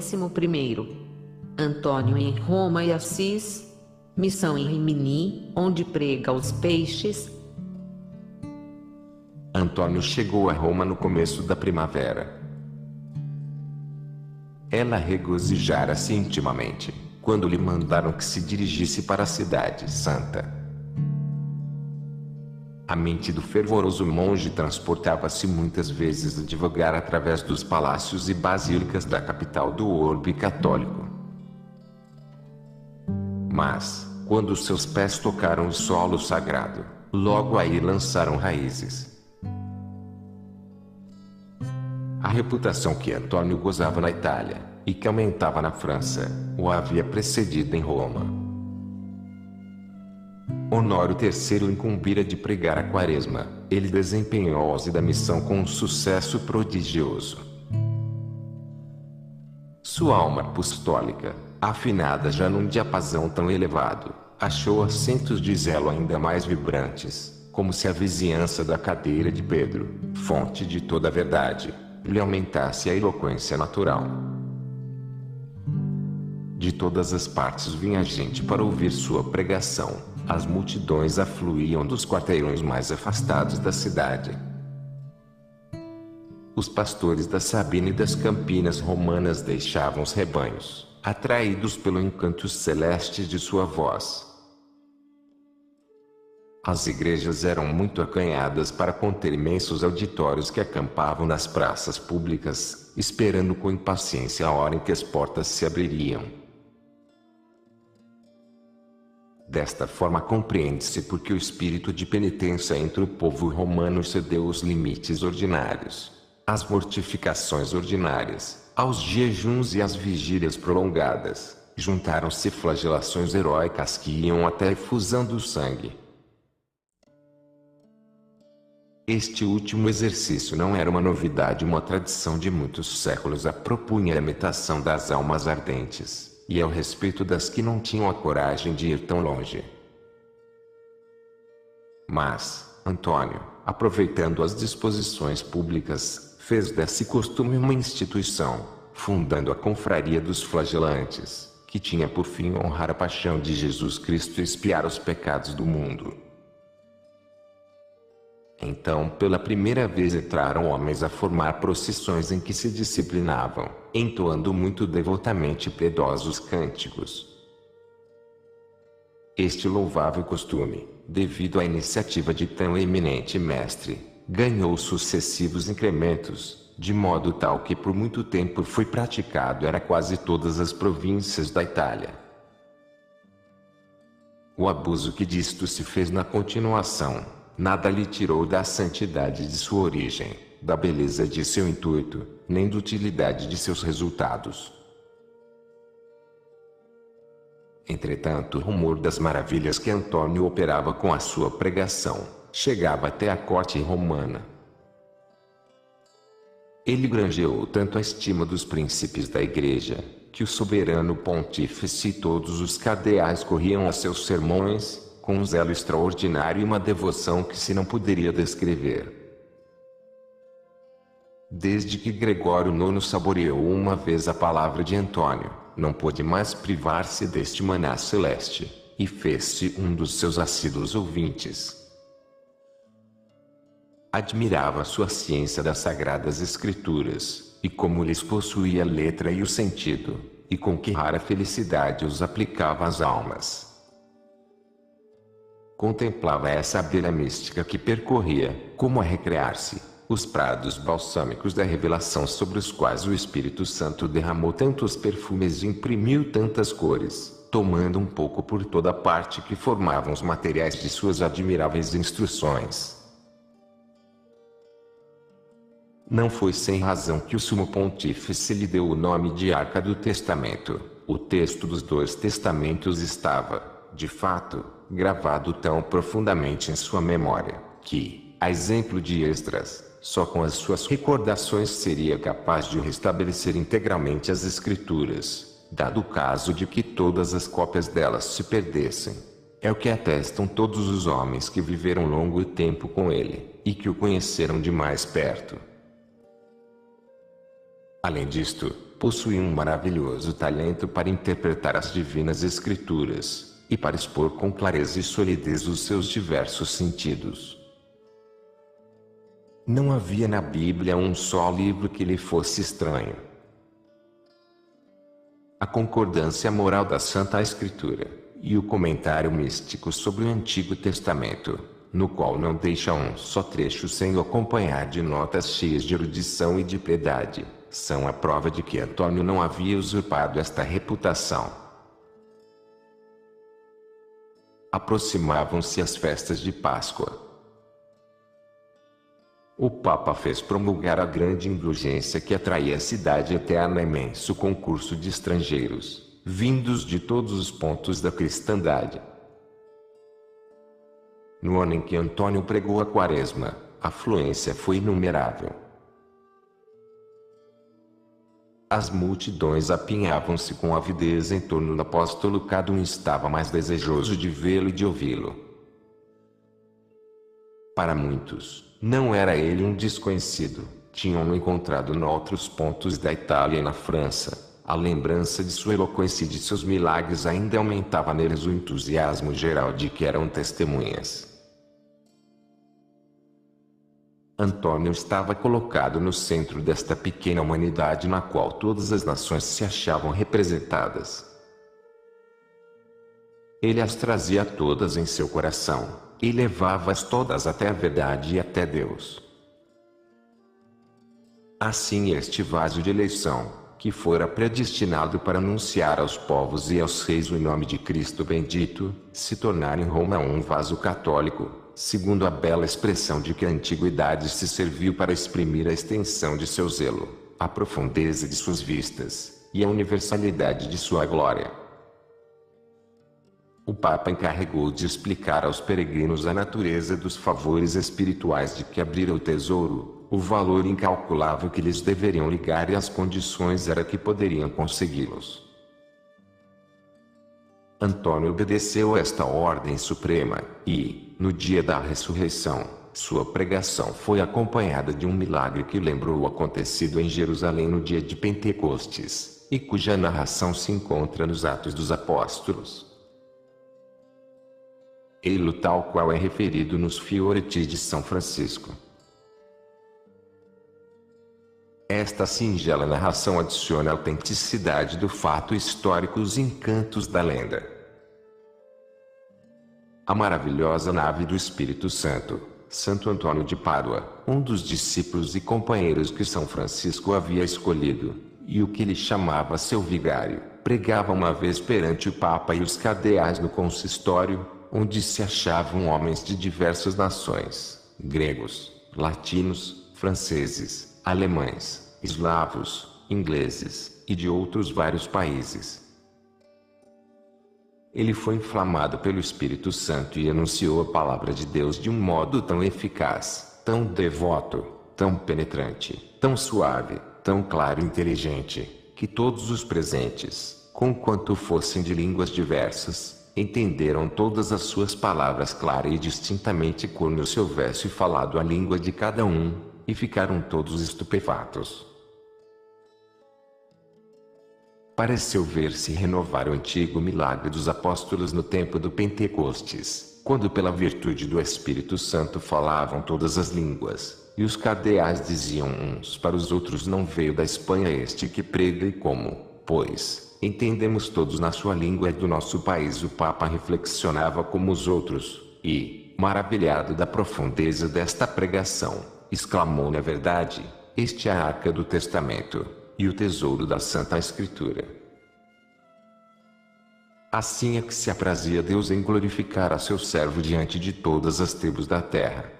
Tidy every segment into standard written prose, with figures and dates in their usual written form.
11º. Antônio em Roma e Assis. Missão em Rimini, onde prega aos peixes. Antônio chegou a Roma no começo da primavera. Ela regozijara-se intimamente, quando lhe mandaram que se dirigisse para a cidade santa. A mente do fervoroso monge transportava-se muitas vezes a divagar através dos palácios e basílicas da capital do orbe católico. Mas, quando seus pés tocaram o solo sagrado, logo aí lançaram raízes. A reputação que Antônio gozava na Itália, e que aumentava na França, o havia precedido em Roma. Honório III incumbira de pregar a Quaresma. Ele desempenhou-se da missão com um sucesso prodigioso. Sua alma apostólica, afinada já num diapasão tão elevado, achou acentos de zelo ainda mais vibrantes, como se a vizinhança da cadeira de Pedro, fonte de toda a verdade, lhe aumentasse a eloquência natural. De todas as partes vinha gente para ouvir sua pregação. As multidões afluíam dos quarteirões mais afastados da cidade. Os pastores da Sabina e das Campinas romanas deixavam os rebanhos, atraídos pelo encanto celeste de sua voz. As igrejas eram muito acanhadas para conter imensos auditórios que acampavam nas praças públicas, esperando com impaciência a hora em que as portas se abririam. Desta forma compreende-se porque o espírito de penitência entre o povo romano excedeu os limites ordinários, às mortificações ordinárias, aos jejuns e às vigílias prolongadas, juntaram-se flagelações heróicas que iam até a efusão do sangue. Este último exercício não era uma novidade, uma tradição de muitos séculos propunha a imitação das almas ardentes, e ao respeito das que não tinham a coragem de ir tão longe. Mas, Antônio, aproveitando as disposições públicas, fez desse costume uma instituição, fundando a Confraria dos Flagelantes, que tinha por fim honrar a paixão de Jesus Cristo e expiar os pecados do mundo. Então, pela primeira vez entraram homens a formar procissões em que se disciplinavam, entoando muito devotamente piedosos cânticos. Este louvável costume, devido à iniciativa de tão eminente mestre, ganhou sucessivos incrementos, de modo tal que por muito tempo foi praticado em quase todas as províncias da Itália. O abuso que disto se fez na continuação, nada lhe tirou da santidade de sua origem, da beleza de seu intuito, nem da utilidade de seus resultados. Entretanto, o rumor das maravilhas que Antônio operava com a sua pregação, chegava até a corte romana. Ele granjeou tanto a estima dos príncipes da igreja, que o soberano pontífice e todos os cardeais corriam a seus sermões, com um zelo extraordinário e uma devoção que se não poderia descrever. Desde que Gregório IX saboreou uma vez a palavra de Antônio, não pôde mais privar-se deste maná celeste, e fez-se um dos seus assíduos ouvintes. Admirava sua ciência das sagradas escrituras, e como lhes possuía a letra e o sentido, e com que rara felicidade os aplicava às almas. Contemplava essa abelha mística que percorria, como a recrear-se, os prados balsâmicos da revelação sobre os quais o Espírito Santo derramou tantos perfumes e imprimiu tantas cores, tomando um pouco por toda parte que formavam os materiais de suas admiráveis instruções. Não foi sem razão que o Sumo Pontífice lhe deu o nome de Arca do Testamento. O texto dos dois testamentos estava, de fato, gravado tão profundamente em sua memória, que, a exemplo de Esdras, só com as suas recordações seria capaz de restabelecer integralmente as Escrituras, dado o caso de que todas as cópias delas se perdessem. É o que atestam todos os homens que viveram longo tempo com ele, e que o conheceram de mais perto. Além disto, possuía um maravilhoso talento para interpretar as divinas escrituras, e para expor com clareza e solidez os seus diversos sentidos. Não havia na Bíblia um só livro que lhe fosse estranho. A concordância moral da Santa Escritura, e o comentário místico sobre o Antigo Testamento, no qual não deixa um só trecho sem o acompanhar de notas cheias de erudição e de piedade, são a prova de que Antônio não havia usurpado esta reputação. Aproximavam-se as festas de Páscoa. O Papa fez promulgar a grande indulgência que atraía a cidade eterna imenso concurso de estrangeiros, vindos de todos os pontos da cristandade. No ano em que Antônio pregou a Quaresma, a afluência foi inumerável. As multidões apinhavam-se com avidez em torno do apóstolo, cada um estava mais desejoso de vê-lo e de ouvi-lo. Para muitos, não era ele um desconhecido, tinham-no encontrado em outros pontos da Itália e na França. A lembrança de sua eloquência e de seus milagres ainda aumentava neles o entusiasmo geral de que eram testemunhas. Antônio estava colocado no centro desta pequena humanidade na qual todas as nações se achavam representadas. Ele as trazia todas em seu coração, e levava-as todas até a verdade e até Deus. Assim este vaso de eleição, que fora predestinado para anunciar aos povos e aos reis o nome de Cristo bendito, se tornara em Roma um vaso católico, segundo a bela expressão de que a antiguidade se serviu para exprimir a extensão de seu zelo, a profundeza de suas vistas, e a universalidade de sua glória. O Papa encarregou de explicar aos peregrinos a natureza dos favores espirituais de que abrira o tesouro, o valor incalculável que lhes deveriam ligar e as condições era que poderiam consegui-los. Antônio obedeceu a esta ordem suprema, e, no dia da ressurreição, sua pregação foi acompanhada de um milagre que lembrou o acontecido em Jerusalém no dia de Pentecostes, e cuja narração se encontra nos Atos dos Apóstolos. Ele tal qual é referido nos Fioretti de São Francisco. Esta singela narração adiciona a autenticidade do fato histórico os encantos da lenda. A maravilhosa nave do Espírito Santo, Santo Antônio de Pádua, um dos discípulos e companheiros que São Francisco havia escolhido, e o que ele chamava seu vigário, pregava uma vez perante o Papa e os cardeais no consistório, onde se achavam homens de diversas nações, gregos, latinos, franceses, alemães, eslavos, ingleses, e de outros vários países. Ele foi inflamado pelo Espírito Santo e anunciou a palavra de Deus de um modo tão eficaz, tão devoto, tão penetrante, tão suave, tão claro e inteligente, que todos os presentes, conquanto fossem de línguas diversas, entenderam todas as suas palavras clara e distintamente como se houvesse falado a língua de cada um, e ficaram todos estupefatos. Pareceu ver-se renovar o antigo milagre dos apóstolos no tempo do Pentecostes, quando pela virtude do Espírito Santo falavam todas as línguas, e os cardeais diziam uns para os outros: não veio da Espanha este que prega, e como, pois, entendemos todos na sua língua do nosso país. O Papa reflexionava como os outros, e, maravilhado da profundeza desta pregação, exclamou: na verdade, este é a arca do testamento, e o tesouro da Santa Escritura. Assim é que se aprazia Deus em glorificar a seu servo diante de todas as tribos da terra.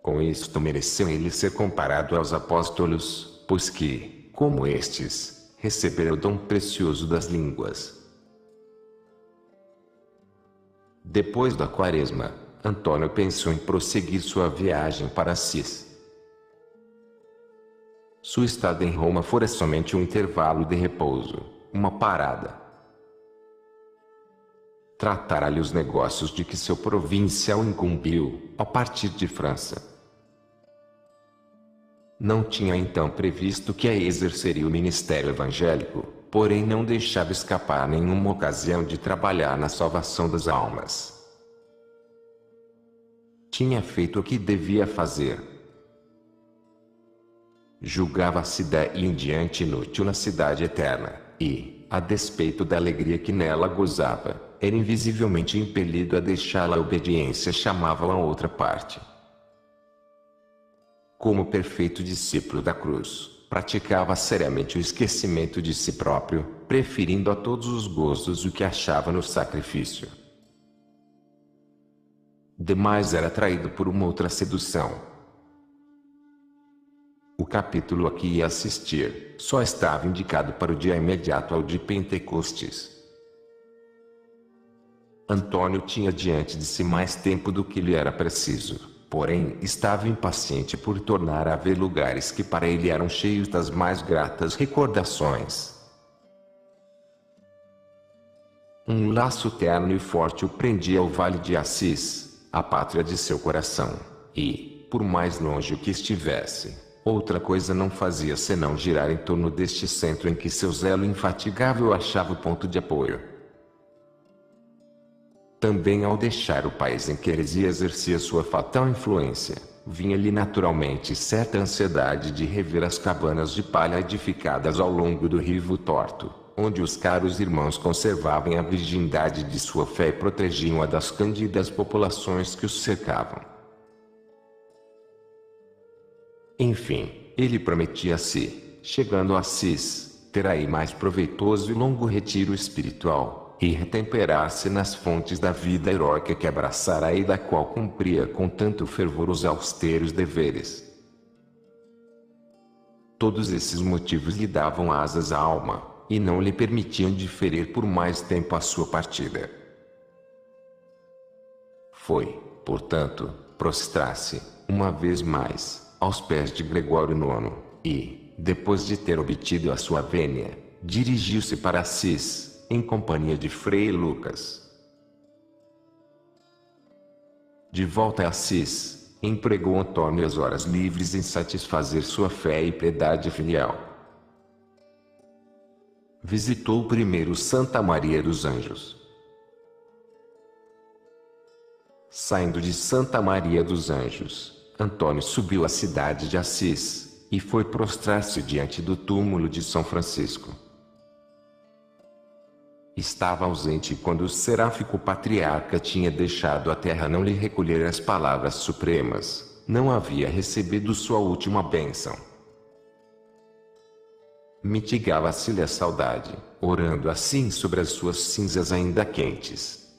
Com isto mereceu ele ser comparado aos apóstolos, pois que, como estes, receberam o dom precioso das línguas. Depois da Quaresma, Antônio pensou em prosseguir sua viagem para Assis. Sua estada em Roma fora somente um intervalo de repouso, uma parada. Tratara-lhe os negócios de que seu provincial incumbiu, a partir de França. Não tinha então previsto que exerceria o ministério evangélico, porém não deixava escapar nenhuma ocasião de trabalhar na salvação das almas. Tinha feito o que devia fazer. Julgava-se daí em diante inútil na cidade eterna, e, a despeito da alegria que nela gozava, era invisivelmente impelido a deixá-la. A obediência chamava-o a outra parte. Como perfeito discípulo da cruz, praticava seriamente o esquecimento de si próprio, preferindo a todos os gozos o que achava no sacrifício. Demais era atraído por uma outra sedução. O capítulo a que ia assistir só estava indicado para o dia imediato ao de Pentecostes. Antônio tinha diante de si mais tempo do que lhe era preciso. Porém, estava impaciente por tornar a ver lugares que para ele eram cheios das mais gratas recordações. Um laço terno e forte o prendia ao Vale de Assis, a pátria de seu coração, e, por mais longe que estivesse, outra coisa não fazia senão girar em torno deste centro em que seu zelo infatigável achava o ponto de apoio. Também ao deixar o país em que a heresia exercia sua fatal influência, vinha-lhe naturalmente certa ansiedade de rever as cabanas de palha edificadas ao longo do Rio Torto, onde os caros irmãos conservavam a virgindade de sua fé e protegiam-a das cândidas populações que os cercavam. Enfim, ele prometia a si, chegando a Assis, ter aí mais proveitoso e longo retiro espiritual, e retemperar-se nas fontes da vida heróica que abraçara e da qual cumpria com tanto fervor os austeros deveres. Todos esses motivos lhe davam asas à alma, e não lhe permitiam diferir por mais tempo a sua partida. Foi, portanto, prostrar-se, uma vez mais, aos pés de Gregório IX, e, depois de ter obtido a sua vênia, dirigiu-se para Assis, em companhia de Frei Lucas. De volta a Assis, empregou Antônio as horas livres em satisfazer sua fé e piedade filial. Visitou primeiro Santa Maria dos Anjos. Saindo de Santa Maria dos Anjos, Antônio subiu à cidade de Assis, e foi prostrar-se diante do túmulo de São Francisco. Estava ausente quando o seráfico patriarca tinha deixado a terra não lhe recolher as palavras supremas, não havia recebido sua última bênção. Mitigava-se-lhe a saudade, orando assim sobre as suas cinzas ainda quentes.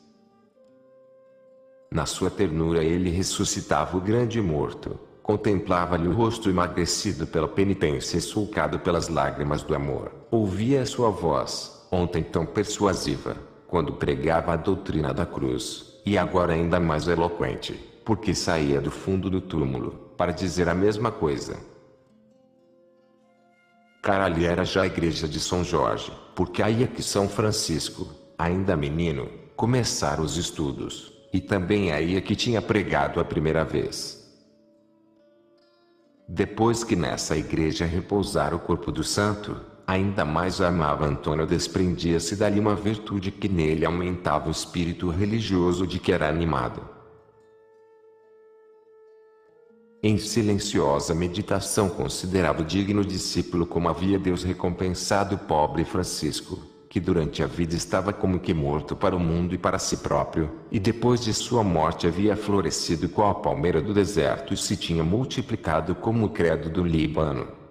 Na sua ternura ele ressuscitava o grande morto, contemplava-lhe o rosto emagrecido pela penitência e sulcado pelas lágrimas do amor, ouvia a sua voz, ontem tão persuasiva, quando pregava a doutrina da cruz, e agora ainda mais eloquente, porque saía do fundo do túmulo, para dizer a mesma coisa. Cara ali era já a igreja de São Jorge, porque aí é que São Francisco, ainda menino, começara os estudos, e também aí é que tinha pregado a primeira vez. Depois que nessa igreja repousara o corpo do santo, ainda mais amava Antônio, desprendia-se dali uma virtude que nele aumentava o espírito religioso de que era animado. Em silenciosa meditação considerava o digno discípulo como havia Deus recompensado o pobre Francisco, que durante a vida estava como que morto para o mundo e para si próprio, e depois de sua morte havia florescido qual a palmeira do deserto e se tinha multiplicado como o credo do Líbano.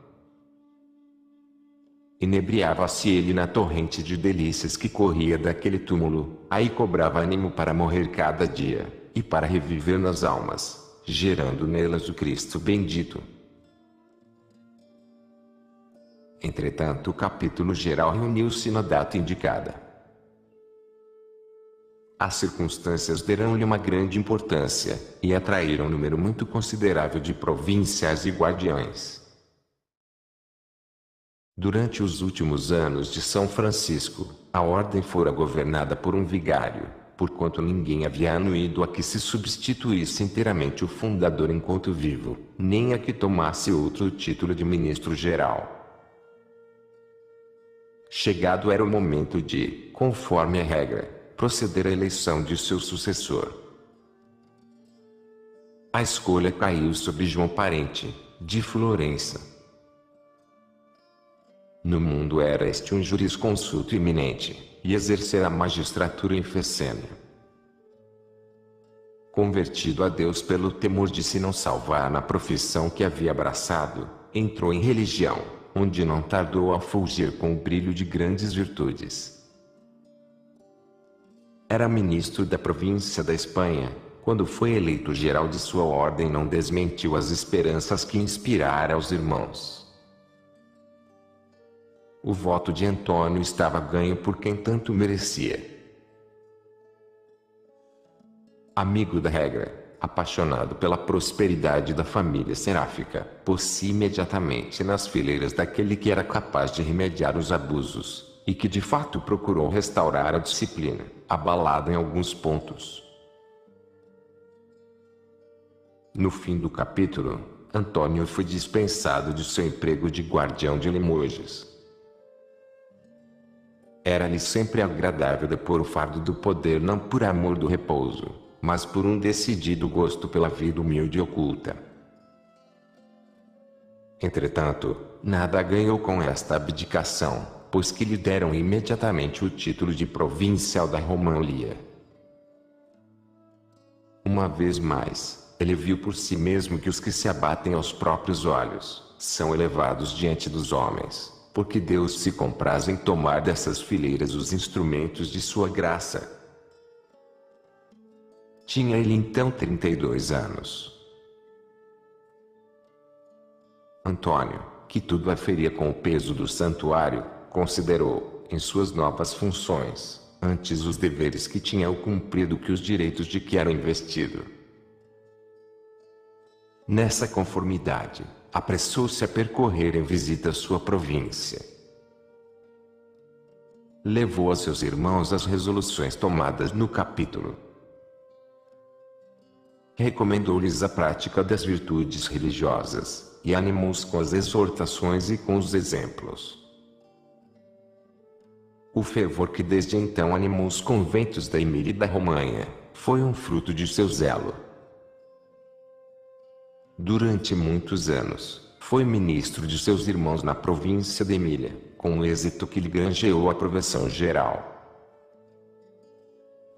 Inebriava-se ele na torrente de delícias que corria daquele túmulo, aí cobrava ânimo para morrer cada dia, e para reviver nas almas, gerando nelas o Cristo bendito. Entretanto, o capítulo geral reuniu-se na data indicada. As circunstâncias deram-lhe uma grande importância, e atraíram um número muito considerável de provinciais e guardiões. Durante os últimos anos de São Francisco, a ordem fora governada por um vigário, porquanto ninguém havia anuído a que se substituísse inteiramente o fundador enquanto vivo, nem a que tomasse outro título de ministro-geral. Chegado era o momento de, conforme a regra, proceder à eleição de seu sucessor. A escolha caiu sobre João Parente, de Florença. No mundo era este um jurisconsulto iminente, e exercer a magistratura em Fessênia. Convertido a Deus pelo temor de se não salvar na profissão que havia abraçado, entrou em religião, onde não tardou a fulgir com o brilho de grandes virtudes. Era ministro da província da Espanha, quando foi eleito geral de sua ordem, não desmentiu as esperanças que inspirara aos irmãos. O voto de Antônio estava ganho por quem tanto merecia. Amigo da regra, apaixonado pela prosperidade da família seráfica, pôs-se imediatamente nas fileiras daquele que era capaz de remediar os abusos, e que de fato procurou restaurar a disciplina, abalada em alguns pontos. No fim do capítulo, Antônio foi dispensado de seu emprego de guardião de Limoges. Era-lhe sempre agradável depor o fardo do poder não por amor do repouso, mas por um decidido gosto pela vida humilde e oculta. Entretanto, nada ganhou com esta abdicação, pois que lhe deram imediatamente o título de provincial da Romanlia. Uma vez mais, ele viu por si mesmo que os que se abatem aos próprios olhos, são elevados diante dos homens, porque Deus se compraz em tomar dessas fileiras os instrumentos de sua graça. Tinha ele então 32 anos. Antônio, que tudo aferia com o peso do santuário, considerou, em suas novas funções, antes os deveres que tinha cumprido que os direitos de que era investido. Nessa conformidade, apressou-se a percorrer em visita sua província. Levou a seus irmãos as resoluções tomadas no capítulo. Recomendou-lhes a prática das virtudes religiosas, e animou-os com as exortações e com os exemplos. O fervor que desde então animou os conventos da Emília e da Romanha, foi um fruto de seu zelo. Durante muitos anos, foi ministro de seus irmãos na província de Emília, com um êxito que lhe granjeou a aprovação geral.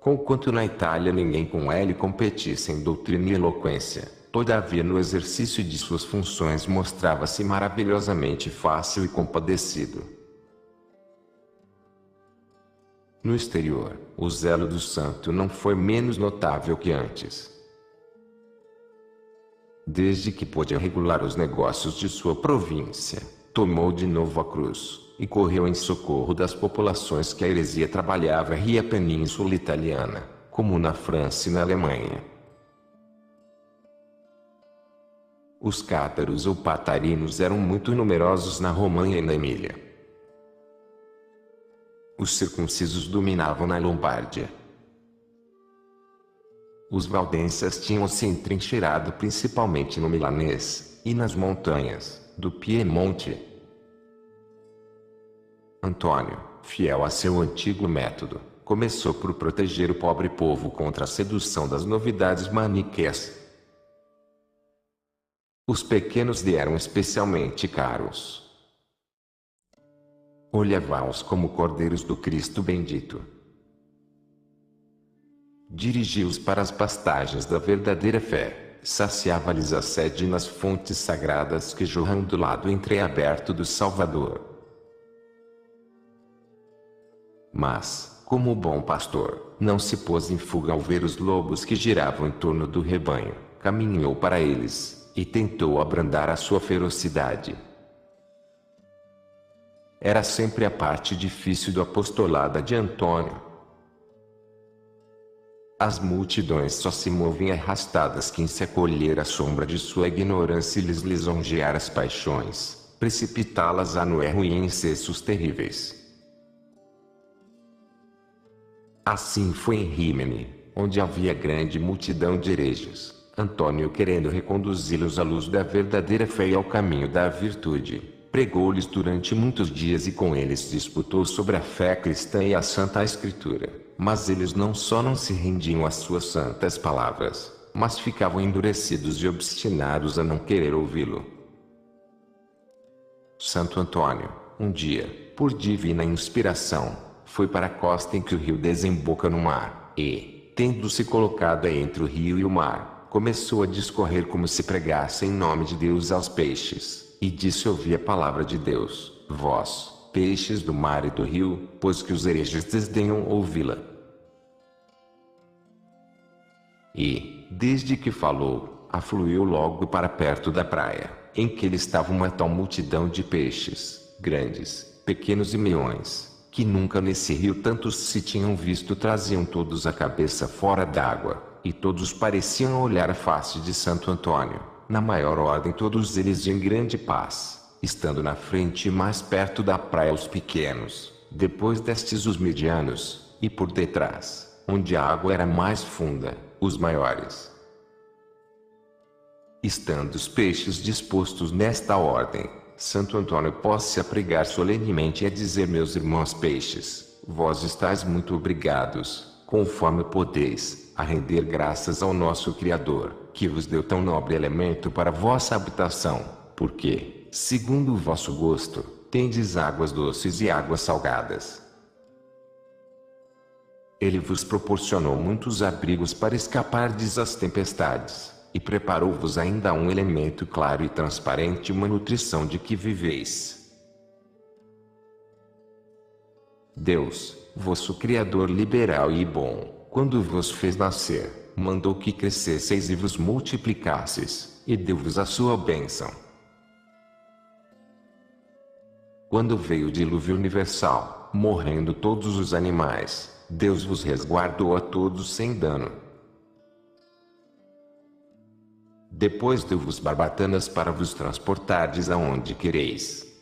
Conquanto na Itália ninguém com ele competisse em doutrina e eloquência, todavia no exercício de suas funções mostrava-se maravilhosamente fácil e compadecido. No exterior, o zelo do santo não foi menos notável que antes. Desde que pôde regular os negócios de sua província, tomou de novo a cruz, e correu em socorro das populações que a heresia trabalhava ria a Península Italiana, como na França e na Alemanha. Os cátaros ou patarinos eram muito numerosos na Romanha e na Emília. Os circuncisos dominavam na Lombardia. Os valdenses tinham se entrincheirado principalmente no Milanês, e nas montanhas do Piemonte. Antônio, fiel a seu antigo método, começou por proteger o pobre povo contra a sedução das novidades maniqueias. Os pequenos lhe eram especialmente caros. Olhava-os como cordeiros do Cristo bendito. Dirigia-os para as pastagens da verdadeira fé, saciava-lhes a sede nas fontes sagradas que jorram do lado entreaberto do Salvador. Mas, como bom pastor, não se pôs em fuga ao ver os lobos que giravam em torno do rebanho, caminhou para eles, e tentou abrandar a sua ferocidade. Era sempre a parte difícil do apostolado de Antônio. As multidões só se movem arrastadas quem se acolher à sombra de sua ignorância e lhes lisonjear as paixões, precipitá-las a no erro e em excessos terríveis. Assim foi em Rímene, onde havia grande multidão de hereges. Antônio, querendo reconduzi-los à luz da verdadeira fé e ao caminho da virtude, pregou-lhes durante muitos dias e com eles disputou sobre a fé cristã e a Santa Escritura. Mas eles não só não se rendiam às suas santas palavras, mas ficavam endurecidos e obstinados a não querer ouvi-lo. Santo Antônio, um dia, por divina inspiração, foi para a costa em que o rio desemboca no mar, e, tendo-se colocado entre o rio e o mar, começou a discorrer como se pregasse em nome de Deus aos peixes, e disse ouvir a palavra de Deus: vós, peixes do mar e do rio, pois que os hereges desdenham ouvi-la. E, desde que falou, afluiu logo para perto da praia, em que ele estava uma tal multidão de peixes, grandes, pequenos e meões, que nunca nesse rio tantos se tinham visto. Traziam todos a cabeça fora d'água, e todos pareciam olhar a face de Santo Antônio. Na maior ordem todos eles em grande paz, estando na frente e mais perto da praia os pequenos, depois destes os medianos, e por detrás, onde a água era mais funda, os maiores. Estando os peixes dispostos nesta ordem, Santo Antônio pôs-se a pregar solenemente e a dizer: meus irmãos peixes, vós estáis muito obrigados, conforme podeis, a render graças ao nosso Criador, que vos deu tão nobre elemento para vossa habitação, porque, segundo o vosso gosto, tendes águas doces e águas salgadas. Ele vos proporcionou muitos abrigos para escapardes às tempestades, e preparou-vos ainda um elemento claro e transparente, uma nutrição de que viveis. Deus, vosso Criador liberal e bom, quando vos fez nascer, mandou que crescesseis e vos multiplicasseis, e deu-vos a sua bênção. Quando veio o dilúvio universal, morrendo todos os animais, Deus vos resguardou a todos sem dano. Depois deu-vos barbatanas para vos transportardes aonde quereis.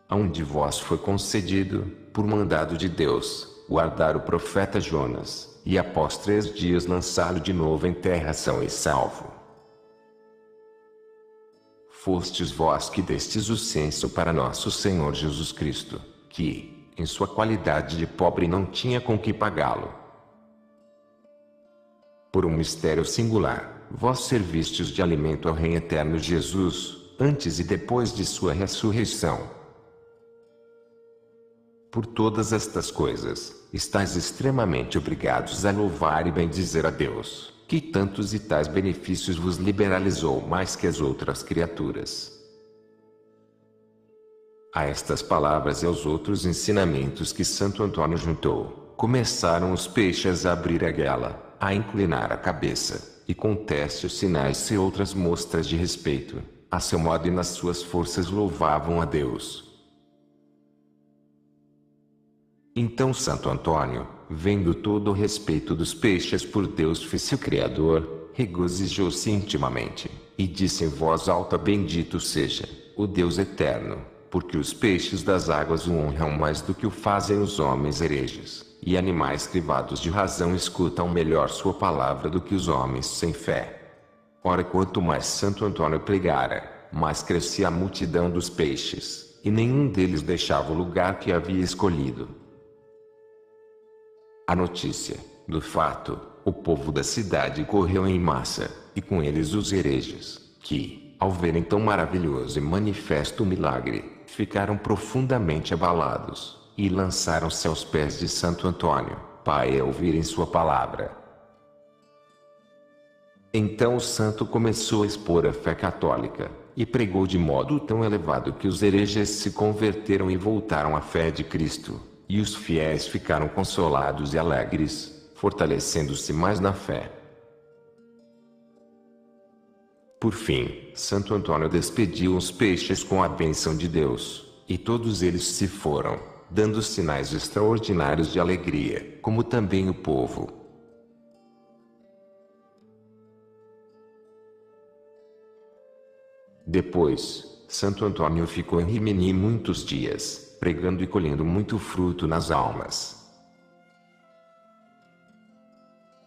Aonde vós foi concedido, por mandado de Deus, guardar o profeta Jonas, e após 3 dias lançá-lo de novo em terra são e salvo. Fostes vós que destes o censo para nosso Senhor Jesus Cristo, que, em sua qualidade de pobre, não tinha com que pagá-lo. Por um mistério singular, vós servistes de alimento ao Rei Eterno Jesus, antes e depois de sua ressurreição. Por todas estas coisas, estáis extremamente obrigados a louvar e bendizer a Deus, que tantos e tais benefícios vos liberalizou mais que as outras criaturas. A estas palavras e aos outros ensinamentos que Santo Antônio juntou, começaram os peixes a abrir a guela, a inclinar a cabeça, e com testes, sinais e outras mostras de respeito, a seu modo e nas suas forças louvavam a Deus. Então Santo Antônio, vendo todo o respeito dos peixes por Deus seu Criador, regozijou-se intimamente, e disse em voz alta: bendito seja o Deus eterno, porque os peixes das águas o honram mais do que o fazem os homens hereges. E animais privados de razão escutam melhor sua palavra do que os homens sem fé. Ora, quanto mais Santo Antônio pregara, mais crescia a multidão dos peixes, e nenhum deles deixava o lugar que havia escolhido. A notícia do fato, o povo da cidade correu em massa, e com eles os hereges, que, ao verem tão maravilhoso e manifesto milagre, ficaram profundamente abalados, e lançaram-se aos pés de Santo Antônio, para ouvirem sua palavra. Então o santo começou a expor a fé católica, e pregou de modo tão elevado que os hereges se converteram e voltaram à fé de Cristo, e os fiéis ficaram consolados e alegres, fortalecendo-se mais na fé. Por fim, Santo Antônio despediu os peixes com a bênção de Deus, e todos eles se foram, dando sinais extraordinários de alegria, como também o povo. Depois, Santo Antônio ficou em Rimini muitos dias, pregando e colhendo muito fruto nas almas.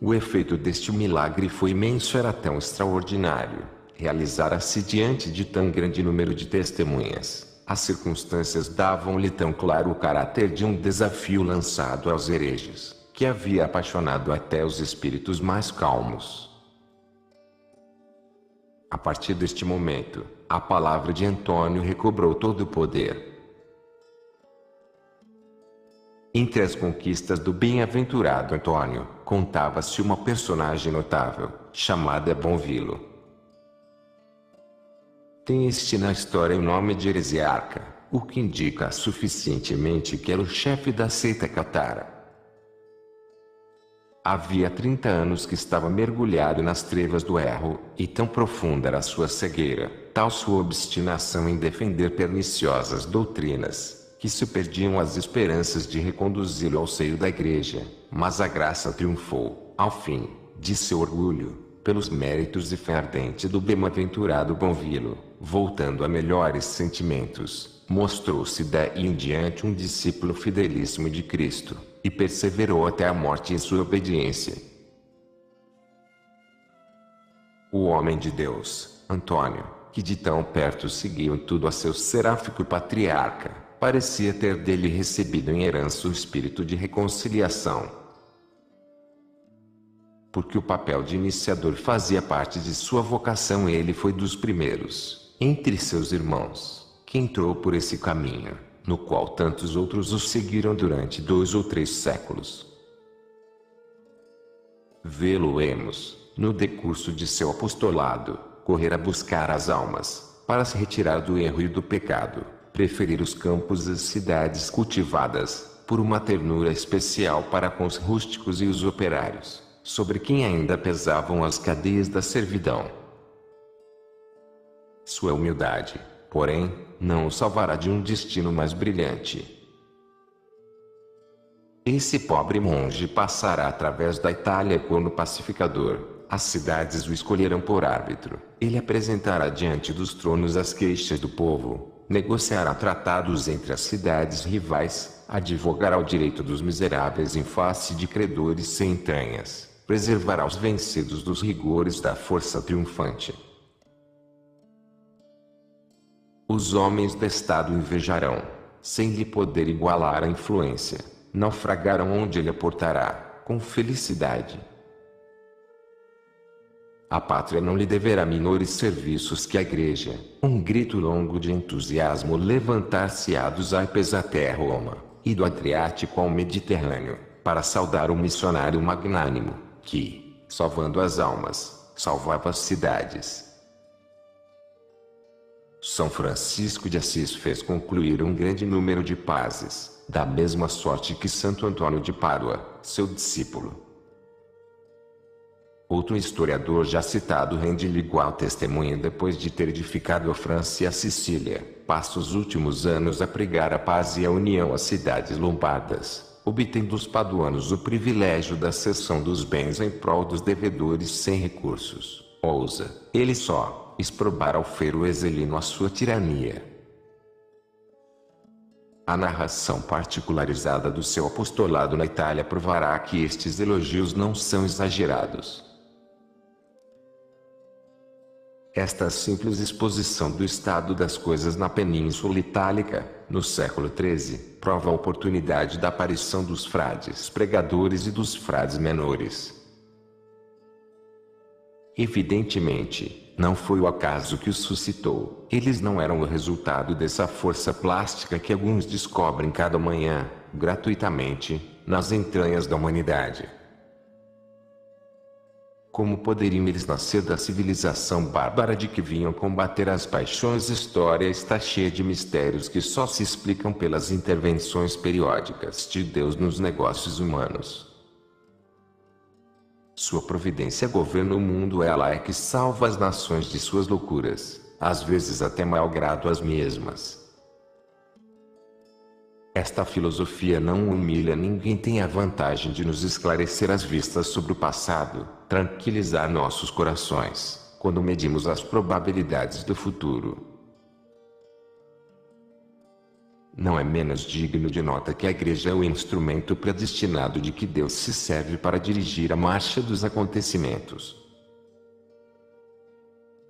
O efeito deste milagre foi imenso, era tão extraordinário. Realizara-se diante de tão grande número de testemunhas. As circunstâncias davam-lhe tão claro o caráter de um desafio lançado aos hereges, que havia apaixonado até os espíritos mais calmos. A partir deste momento, a palavra de Antônio recobrou todo o poder. Entre as conquistas do bem-aventurado Antônio, contava-se uma personagem notável, chamada Bonvilo. Tem este na história o nome de heresiarca, o que indica suficientemente que era o chefe da seita catara. Havia 30 anos que estava mergulhado nas trevas do erro, e tão profunda era sua cegueira, tal sua obstinação em defender perniciosas doutrinas, que se perdiam as esperanças de reconduzi-lo ao seio da igreja, mas a graça triunfou, ao fim, de seu orgulho, pelos méritos e fé ardente do bem-aventurado Bonvilo, voltando a melhores sentimentos, mostrou-se daí em diante um discípulo fidelíssimo de Cristo, e perseverou até a morte em sua obediência. O homem de Deus, Antônio, que de tão perto seguiu tudo a seu seráfico patriarca, parecia ter dele recebido em herança o espírito de reconciliação. Porque o papel de iniciador fazia parte de sua vocação, ele foi dos primeiros, entre seus irmãos, que entrou por esse caminho, no qual tantos outros o seguiram durante 2 ou 3 séculos. Vê-lo-emos, no decurso de seu apostolado, correr a buscar as almas, para se retirar do erro e do pecado, preferir os campos e as cidades cultivadas, por uma ternura especial para com os rústicos e os operários, sobre quem ainda pesavam as cadeias da servidão. Sua humildade, porém, não o salvará de um destino mais brilhante. Esse pobre monge passará através da Itália como pacificador. As cidades o escolherão por árbitro. Ele apresentará diante dos tronos as queixas do povo, negociará tratados entre as cidades rivais, advogará o direito dos miseráveis em face de credores sem entranhas, preservará os vencidos dos rigores da força triunfante. Os homens do Estado invejarão, sem lhe poder igualar a influência, naufragarão onde ele aportará, com felicidade. A pátria não lhe deverá menores serviços que a igreja. Um grito longo de entusiasmo levantar-se-á dos Alpes até Roma, e do Adriático ao Mediterrâneo, para saudar o missionário magnânimo, que, salvando as almas, salvava as cidades. São Francisco de Assis fez concluir um grande número de pazes, da mesma sorte que Santo Antônio de Pádua, seu discípulo. Outro historiador já citado rende-lhe igual testemunha depois de ter edificado a França e a Sicília, passa os últimos anos a pregar a paz e a união às cidades lombardas, obtendo dos paduanos o privilégio da cessão dos bens em prol dos devedores sem recursos. Ousa, ele só, exprobar ao feiro exilino a sua tirania. A narração particularizada do seu apostolado na Itália provará que estes elogios não são exagerados. Esta simples exposição do estado das coisas na Península Itálica, no século XIII, prova a oportunidade da aparição dos frades pregadores e dos frades menores. Evidentemente, não foi o acaso que os suscitou. Eles não eram o resultado dessa força plástica que alguns descobrem cada manhã, gratuitamente, nas entranhas da humanidade. Como poderiam eles nascer da civilização bárbara de que vinham combater as paixões? A história está cheia de mistérios que só se explicam pelas intervenções periódicas de Deus nos negócios humanos. Sua providência governa o mundo, ela é que salva as nações de suas loucuras, às vezes até malgrado as mesmas. Esta filosofia não humilha ninguém, tem a vantagem de nos esclarecer as vistas sobre o passado, tranquilizar nossos corações, quando medimos as probabilidades do futuro. Não é menos digno de nota que a igreja é o instrumento predestinado de que Deus se serve para dirigir a marcha dos acontecimentos.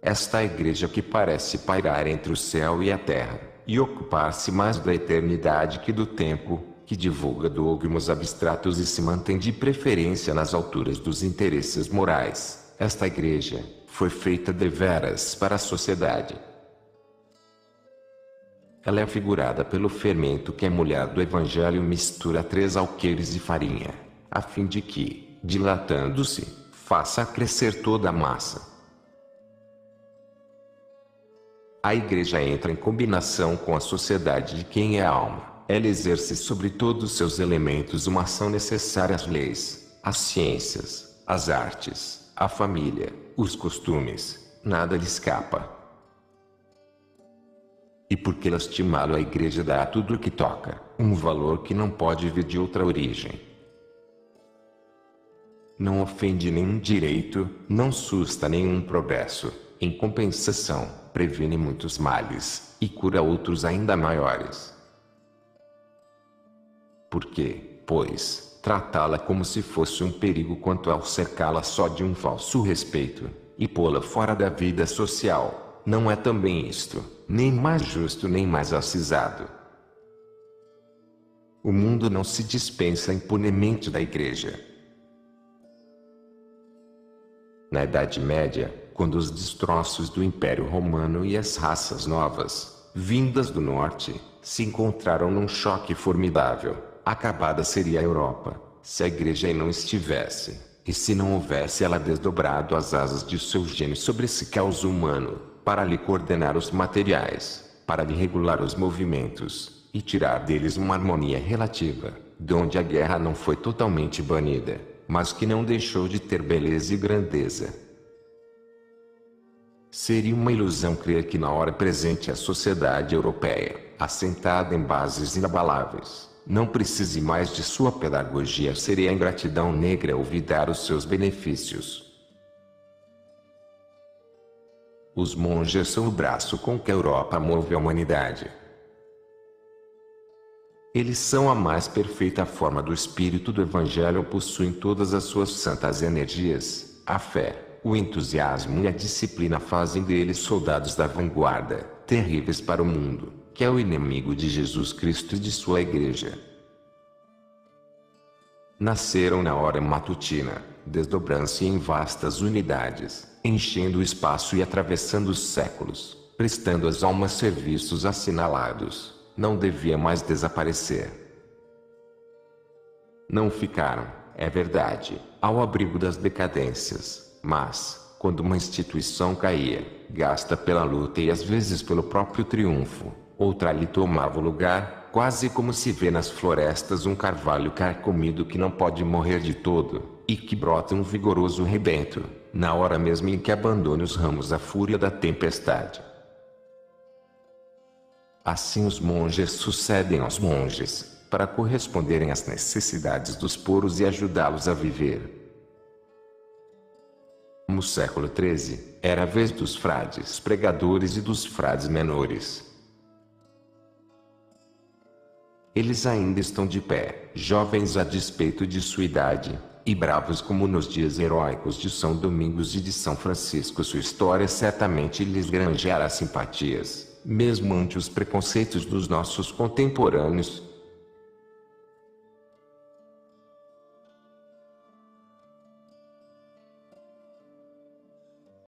Esta igreja que parece pairar entre o céu e a terra, e ocupar-se mais da eternidade que do tempo, que divulga dogmas abstratos e se mantém de preferência nas alturas dos interesses morais, esta igreja foi feita deveras para a sociedade. Ela é figurada pelo fermento que a mulher do Evangelho mistura 3 alqueires de farinha, a fim de que, dilatando-se, faça crescer toda a massa. A igreja entra em combinação com a sociedade de quem é a alma. Ela exerce sobre todos os seus elementos uma ação necessária às leis, às ciências, às artes, à família, os costumes, nada lhe escapa. E porque lastimá-lo a igreja dá a tudo o que toca, um valor que não pode vir de outra origem. Não ofende nenhum direito, não susta nenhum progresso, em compensação, previne muitos males, e cura outros ainda maiores. Por quê, pois, tratá-la como se fosse um perigo quanto ao cercá-la só de um falso respeito, e pô-la fora da vida social, não é também isto, nem mais justo nem mais acisado. O mundo não se dispensa impunemente da igreja. Na Idade Média, quando os destroços do Império Romano e as raças novas, vindas do norte, se encontraram num choque formidável, acabada seria a Europa, se a igreja aí não estivesse, e se não houvesse ela desdobrado as asas de seu gênio sobre esse caos humano, para lhe coordenar os materiais, para lhe regular os movimentos, e tirar deles uma harmonia relativa, donde a guerra não foi totalmente banida, mas que não deixou de ter beleza e grandeza. Seria uma ilusão crer que na hora presente a sociedade europeia, assentada em bases inabaláveis, não precise mais de sua pedagogia. Seria a ingratidão negra olvidar os seus benefícios. Os monges são o braço com que a Europa move a humanidade. Eles são a mais perfeita forma do espírito do Evangelho, possuem todas as suas santas energias, a fé, o entusiasmo e a disciplina fazem deles soldados da vanguarda, terríveis para o mundo, que é o inimigo de Jesus Cristo e de sua igreja. Nasceram na hora matutina, desdobrando-se em vastas unidades, enchendo o espaço e atravessando os séculos, prestando às almas serviços assinalados, não devia mais desaparecer. Não ficaram, é verdade, ao abrigo das decadências, mas, quando uma instituição caía, gasta pela luta e às vezes pelo próprio triunfo, outra lhe tomava o lugar, quase como se vê nas florestas um carvalho carcomido que não pode morrer de todo, e que brota um vigoroso rebento, na hora mesmo em que abandona os ramos à fúria da tempestade. Assim os monges sucedem aos monges, para corresponderem às necessidades dos poros e ajudá-los a viver. No século XIII, era a vez dos frades pregadores e dos frades menores. Eles ainda estão de pé, jovens a despeito de sua idade, e bravos como nos dias heróicos de São Domingos e de São Francisco. Sua história certamente lhes granjeará simpatias, mesmo ante os preconceitos dos nossos contemporâneos,